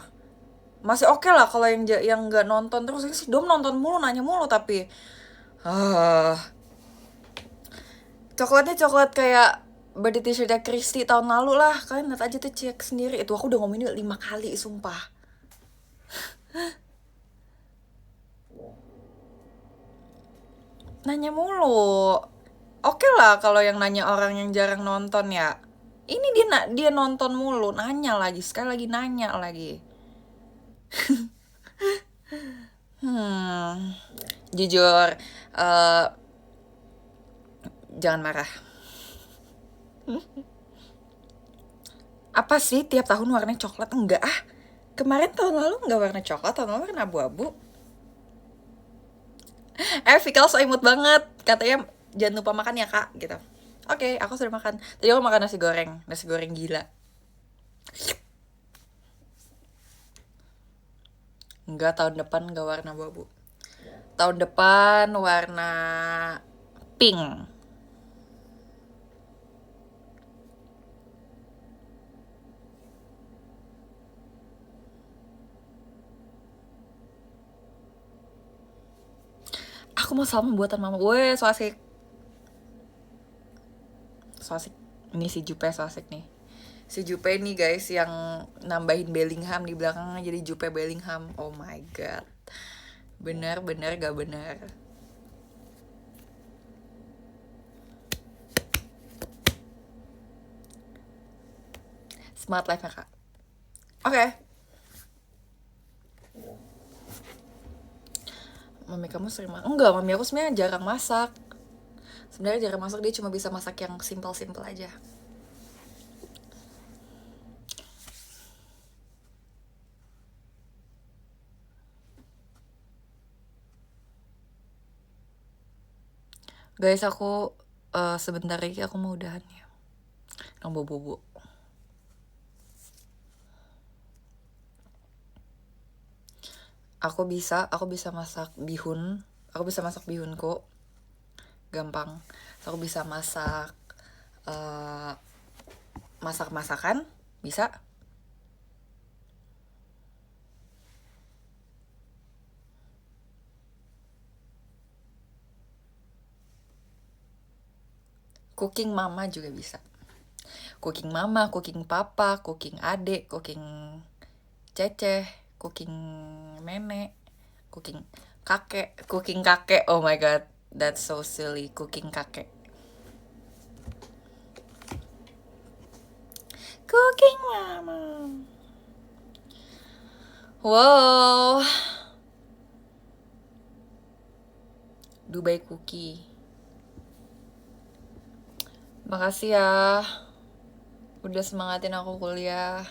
Masih oke lah kalau yang nggak nonton terus, ini si Dom nonton mulu nanya mulu tapi coklatnya coklat kayak body t-shirtnya Christy tahun lalu lah, kalian lihat aja tuh cek sendiri, itu aku udah ngomongin 5 kali sumpah. Nanya mulu. Oke lah kalau yang nanya orang yang jarang nonton ya. Ini dia nonton mulu, nanya lagi, sekali lagi nanya lagi. Jujur, eh jangan marah. Apa sih tiap tahun warnanya coklat? Enggak ah. Kemarin tahun lalu enggak warna coklat, tahun lalu warna abu-abu. Fikal so imut banget. Katanya jangan lupa makan ya kak, gitu. Oke, aku sudah makan. Tadi aku makan nasi goreng gila. Enggak, tahun depan enggak warna abu-abu. Tahun depan warna pink. Aku mau salmon buatan mama. Weh, so asik. So asik. Ini si Jupe so asik nih. Si Jupe nih guys yang nambahin Bellingham di belakangnya jadi Jupe Bellingham. Oh my god. Benar-benar gak benar. Smart life kak. Oke. Mami kamu sering masak? Enggak, mami aku sebenarnya jarang masak. Sebenarnya jarang masak, dia cuma bisa masak yang simpel-simpel aja. Guys, aku sebentar lagi aku mau udahan ya. Yang bobo-bobo. Aku bisa masak bihun. Aku bisa masak bihun kok. Gampang. Aku bisa masak masak-masakan, bisa. Cooking mama juga bisa. Cooking mama, cooking papa, cooking adik, cooking ceceh, cooking nenek, cooking kakek. Oh my god, that's so silly, cooking kakek. Cooking mama. Wow. by Cookie. Makasih ya udah semangatin aku kuliah.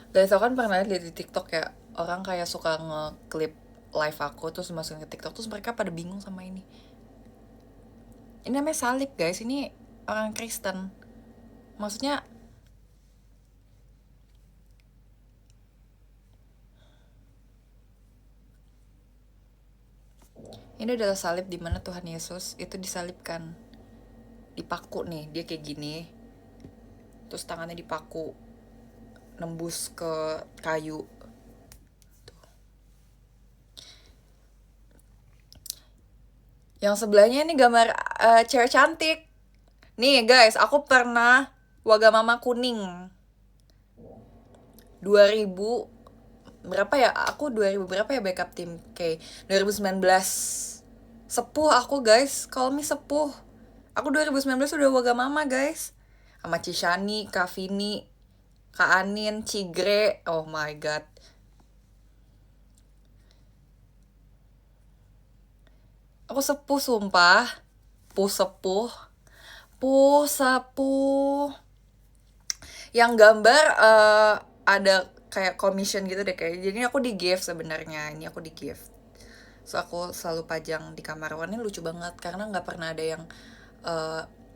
Guys, aku kan pernah lihat di TikTok ya, orang kayak suka ngeklip live aku terus masukin ke TikTok, terus mereka pada bingung sama ini. Ini namanya salib guys, ini orang Kristen. Maksudnya ini adalah salib di mana Tuhan Yesus itu disalibkan. Dipaku nih, dia kayak gini. Terus tangannya dipaku nembus ke kayu. Tuh. Yang sebelahnya ini gambar cewek cantik. Nih guys, aku pernah Wagamama kuning 2000 berapa ya? Aku 2000 berapa ya backup tim kayak 2019. Sepuh aku guys, call me sepuh. Aku 2019 udah Wagamama guys. Sama Cishani, Kak Vini, Kak Anin, Cigre. Oh my god. Aku sepuh sumpah. Sepuh. Yang gambar ada kayak commission gitu deh kayak. Jadi aku di gift sebenarnya. Ini aku di gift. So aku selalu pajang di kamar. Warnanya lucu banget karena nggak pernah ada yang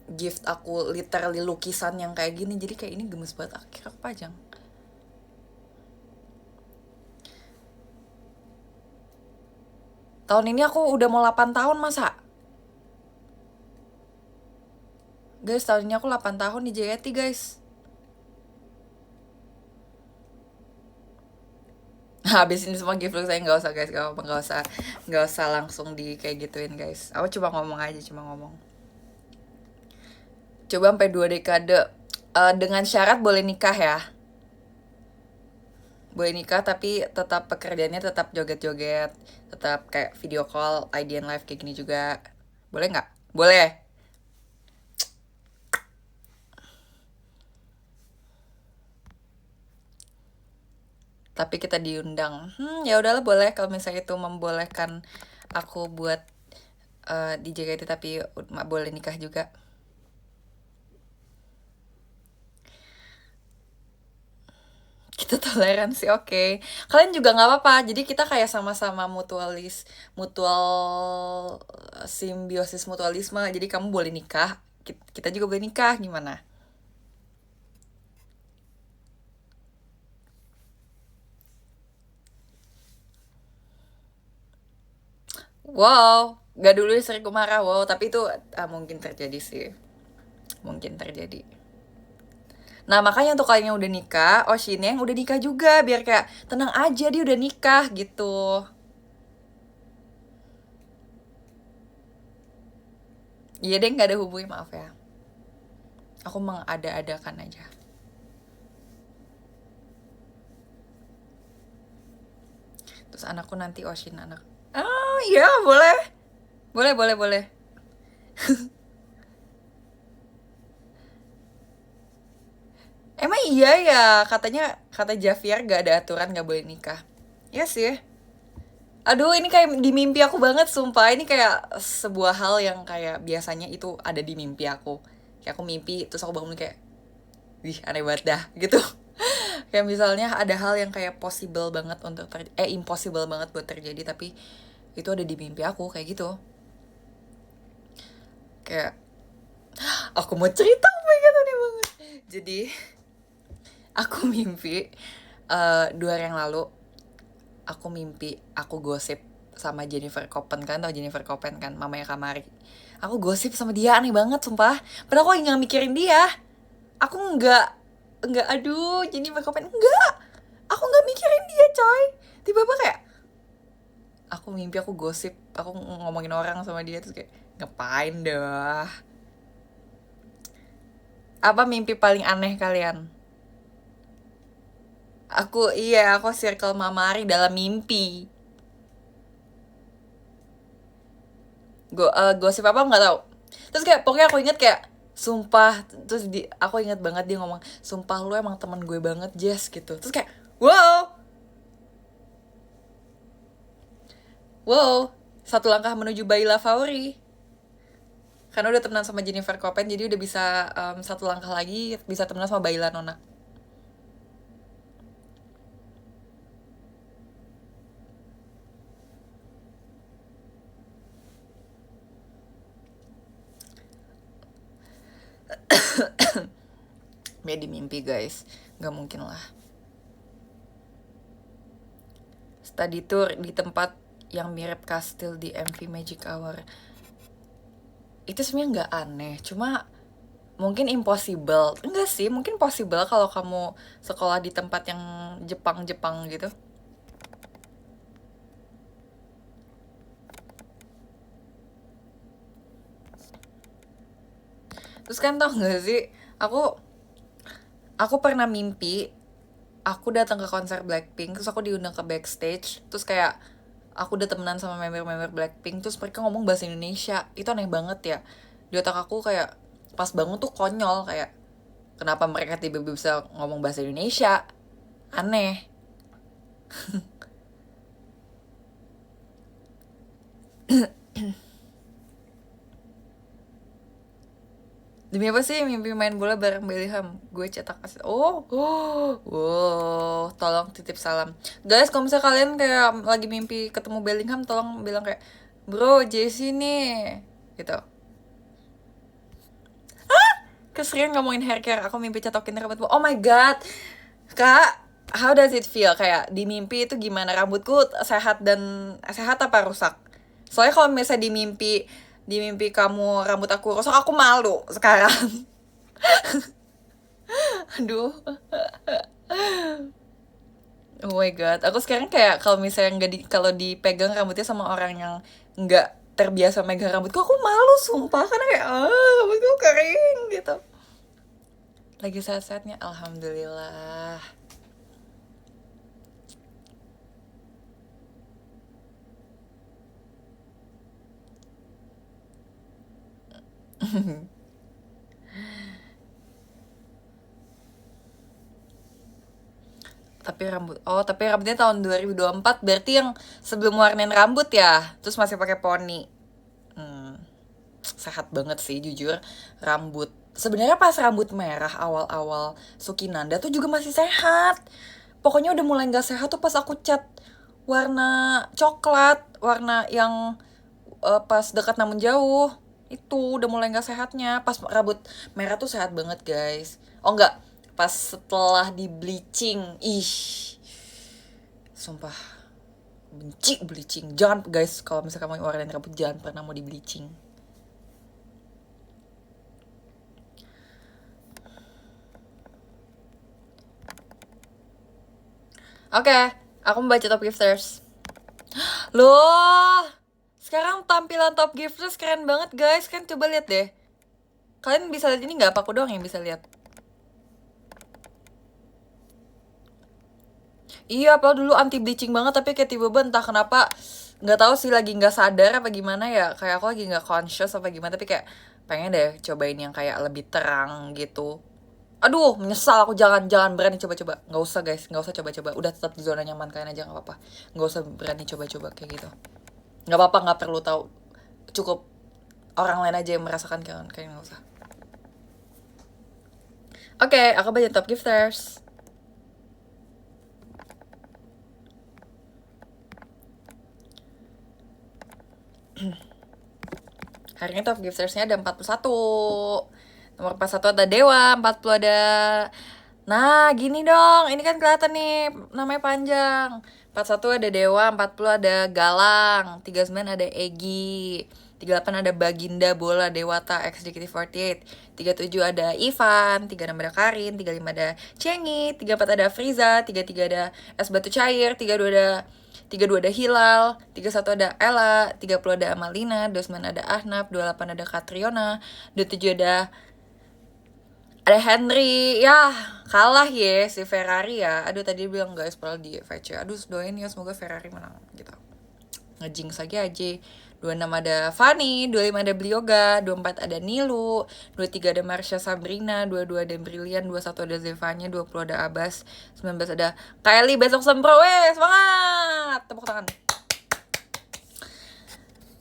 gift aku literally lukisan yang kayak gini. Jadi kayak ini gemes banget. Akhirnya aku pajang. Tahun ini aku udah mau 8 tahun masa? Guys, tahun ini aku 8 tahun di JKT guys. Habis ini semua gift look saya nggak usah guys, nggak usah langsung di kayak gituin guys. Aku cuma ngomong aja, Coba sampai 2 dekade dengan syarat boleh nikah ya. Boleh nikah tapi tetap pekerjaannya tetap joget-joget, tetap kayak video call, IDN live kayak gini juga. Boleh nggak? Boleh. Tapi kita diundang. Ya udahlah boleh kalau misalnya itu membolehkan aku buat di JKT tapi boleh nikah juga. Kita toleransi, oke. Kalian juga nggak apa-apa. Jadi kita kayak sama-sama mutual simbiosis mutualisme. Jadi kamu boleh nikah, kita juga boleh nikah, gimana? Wow, gak dulu sering marah, wow. Tapi itu mungkin terjadi sih. Mungkin terjadi. Nah makanya untuk kalian yang udah nikah, Oshine yang udah nikah juga. Biar kayak tenang aja dia udah nikah gitu. Iya deh gak ada hubungi, maaf ya. Aku mengada-adakan aja. Terus anakku nanti Oshin anak. Oh iya boleh. Boleh. Emang iya ya, kata Javier gak ada aturan gak boleh nikah. Iya sih. Aduh ini kayak di mimpi aku banget sumpah. Ini kayak sebuah hal yang kayak biasanya itu ada di mimpi aku. Kayak aku mimpi terus aku bangun kayak, wih aneh banget dah gitu. Kayak misalnya ada hal yang kayak possible banget untuk impossible banget buat terjadi, tapi itu ada di mimpi aku kayak gitu. Kayak aku mau cerita, oh my god aneh banget. Jadi aku mimpi 2 hari yang lalu aku mimpi aku gosip sama Jennifer Koppen. Kan tau Jennifer Koppen kan, mamanya Kamari. Aku gosip sama dia, aneh banget sumpah. Padahal aku nggak mikirin dia. Aku nggak aduh Jennifer Koppen enggak. Aku nggak mikirin dia coy. Tiba-tiba kayak aku mimpi aku gosip, aku ngomongin orang sama dia terus kayak ngapain dah. Apa mimpi paling aneh kalian? Aku circle Mamari dalam mimpi. Gosip apa nggak tahu. Terus kayak pokoknya aku inget kayak sumpah, terus aku inget banget dia ngomong, sumpah lu emang teman gue banget Jess gitu. Terus kayak wow. Wow, satu langkah menuju Baila Fauri. Karena udah temenan sama Jennifer Copen, jadi udah bisa satu langkah lagi bisa temenan sama Baila Nona. Beda mimpi guys, nggak mungkin lah. Study tour di tempat yang mirip kastil di MV Magic Hour. Itu sebenarnya nggak aneh, cuma mungkin impossible. Enggak sih, mungkin possible kalau kamu sekolah di tempat yang Jepang-Jepang gitu. Terus kan tau gak sih, aku pernah mimpi aku datang ke konser Blackpink, terus aku diundang ke backstage, terus kayak aku udah temenan sama member-member Blackpink, terus mereka ngomong bahasa Indonesia. Itu aneh banget ya. Di otak aku kayak pas bangun tuh konyol, kayak kenapa mereka tiba-tiba bisa ngomong bahasa Indonesia. Aneh. Demi apa sih mimpi main bola bareng Bellingham? Gue cetak asis. Wow, tolong titip salam. Guys, kalau misalnya kalian kayak lagi mimpi ketemu Bellingham, tolong bilang kayak, bro, Jesse nih. Gitu. Keseringan ngomongin hair care, aku mimpi cetokin rambutmu. Oh my god, kak, how does it feel? Kayak di mimpi itu gimana? Rambutku sehat dan sehat apa rusak? Soalnya kalau misalnya di mimpi kamu rambut aku rusak, aku malu sekarang. Aduh, oh my god, aku sekarang kayak kalau misalnya nggak kalau dipegang rambutnya sama orang yang nggak terbiasa megang rambutku, aku malu sumpah karena kayak rambutku kering gitu. Lagi sehat-sehatnya, alhamdulillah. Tapi rambutnya tahun 2024, berarti yang sebelum warnain rambut ya, terus masih pakai poni. Sehat banget sih jujur. Rambut sebenarnya pas rambut merah awal-awal Sukinanda tuh juga masih sehat. Pokoknya udah mulai nggak sehat tuh pas aku cat warna coklat, warna yang pas dekat namun jauh. Itu udah mulai nggak sehatnya. Pas rambut merah tuh sehat banget guys. Oh enggak, pas setelah di bleaching. Ih, sumpah benci bleaching. Jangan guys, kalau misalnya kamu warnain rambut jangan pernah mau di bleaching. Oke, aku membaca top gifters. Loh, sekarang tampilan top gifters keren banget guys. Kan coba lihat deh. Kalian bisa lihat ini nggak? Apa aku doang yang bisa lihat? Iya, apa dulu anti bleaching banget, tapi kayak tiba-tiba entah kenapa nggak tahu sih, lagi nggak sadar apa gimana ya. Kayak aku lagi nggak conscious apa gimana, tapi kayak pengen deh cobain yang kayak lebih terang gitu. Aduh, menyesal aku, jangan berani coba-coba. Nggak usah guys, nggak usah coba-coba. Udah tetap di zona nyaman kalian aja, nggak apa-apa. Nggak usah berani coba-coba kayak gitu. Nggak apa-apa, nggak perlu tahu. Cukup orang lain aja yang merasakan, kalian nggak usah. Oke, aku baca top gifters. Hari ini top giftersnya ada 41. Nomor 41 ada Dewa, 40 ada... Nah, gini dong. Ini kan kelihatan nih, namanya panjang. 41 ada Dewa, 40 ada Galang, 39 ada Egi, 38 ada Baginda Bola Dewata X JKT48, 37 ada Ivan, 36 ada Karin, 35 ada Cengi, 34 ada Friza, 33 ada Es Batu Cair, 32 ada Hilal, 31 ada Ella, 30 ada Amalina, 29 ada Ahnaf, 28 ada Katriona, 27 ada Henry. Ya kalah ya si Ferrari ya. Aduh, tadi bilang guys padahal di VC. Aduh, doain ya semoga Ferrari menang gitu. Ngejinx lagi aja. 26 ada Fanny, 25 ada Blioga, 24 ada Nilu, 23 ada Marsha Sabrina, 22 ada Brilian, 21 ada Zevanya, 20 ada Abbas, 19 ada Kylie besok sempro. Weh, semangat. Tepuk tangan.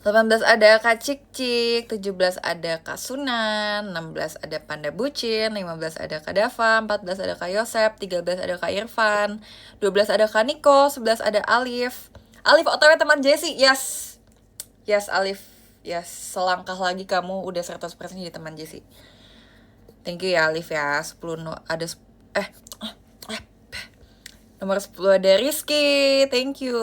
18 ada Kak Cik-Cik, 17 ada Kak Sunan, 16 ada Panda Bucin, 15 ada Kak Dava, 14 ada Kak Yosep, 13 ada Kak Irfan, 12 ada Kak Niko, 11 ada Alif. Alif OTW teman Jesse, yes. Yes Alif, yes. Selangkah lagi kamu udah 100% jadi teman Jesse. Thank you ya Alif ya. 10 ada nomor 10 ada Rizky, thank you.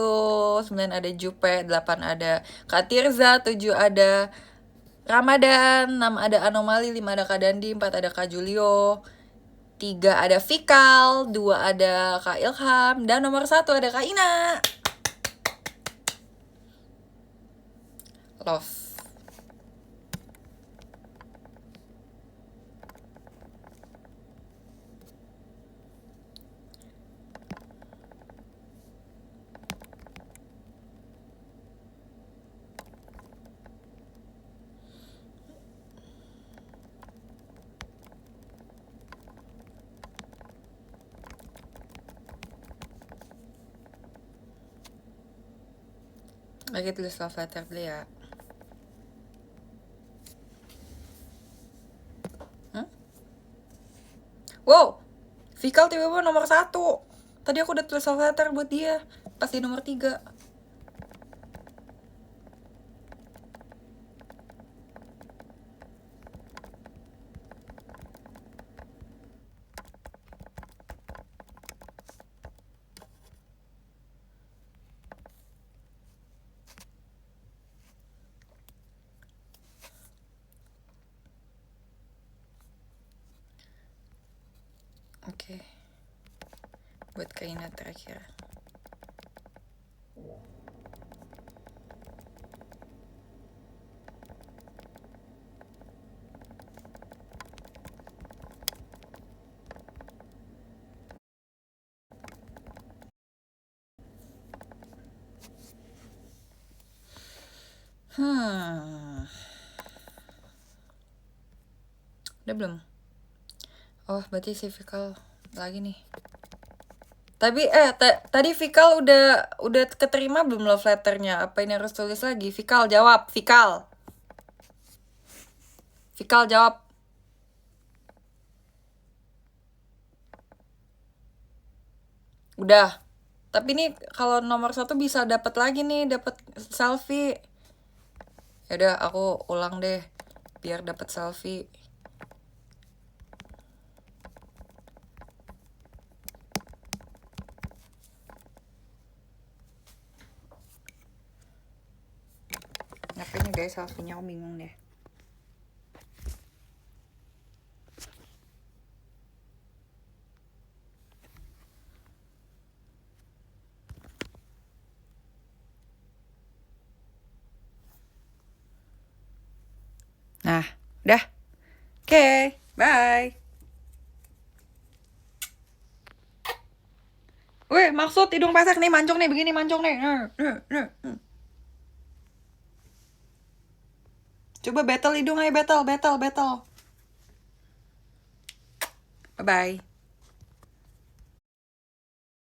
9 ada Jupe, 8 ada Kak Tirza, 7 ada Ramadan, 6 ada Anomali, 5 ada Kak Dandi, 4 ada Kak Julio, 3 ada Fikal, 2 ada Kak Ilham, dan nomor 1 ada Kak Ina. Love. Lagi tulis love letter dulu ya. Wow, Fikal tiba-tiba nomor 1. Tadi aku udah tulis love letter buat dia, pas di nomor 3. Oke. Buat Kak Ina terakhir. Udah belum? Oh, berarti si Fikal lagi nih. Tapi tadi Fikal udah keterima belum love letternya? Apa ini harus tulis lagi? Fikal jawab, Fikal. Fikal jawab. Udah. Tapi nih kalau nomor 1 bisa dapat lagi nih, dapat selfie. Ya udah, aku ulang deh biar dapat selfie. Ngapain guys selfie-nya, aku bingung deh. Nah, udah. Oke, bye. Weh, maksud hidung pesek nih, mancung nih, begini mancung nih. Coba battle hidung aja, battle. Bye-bye.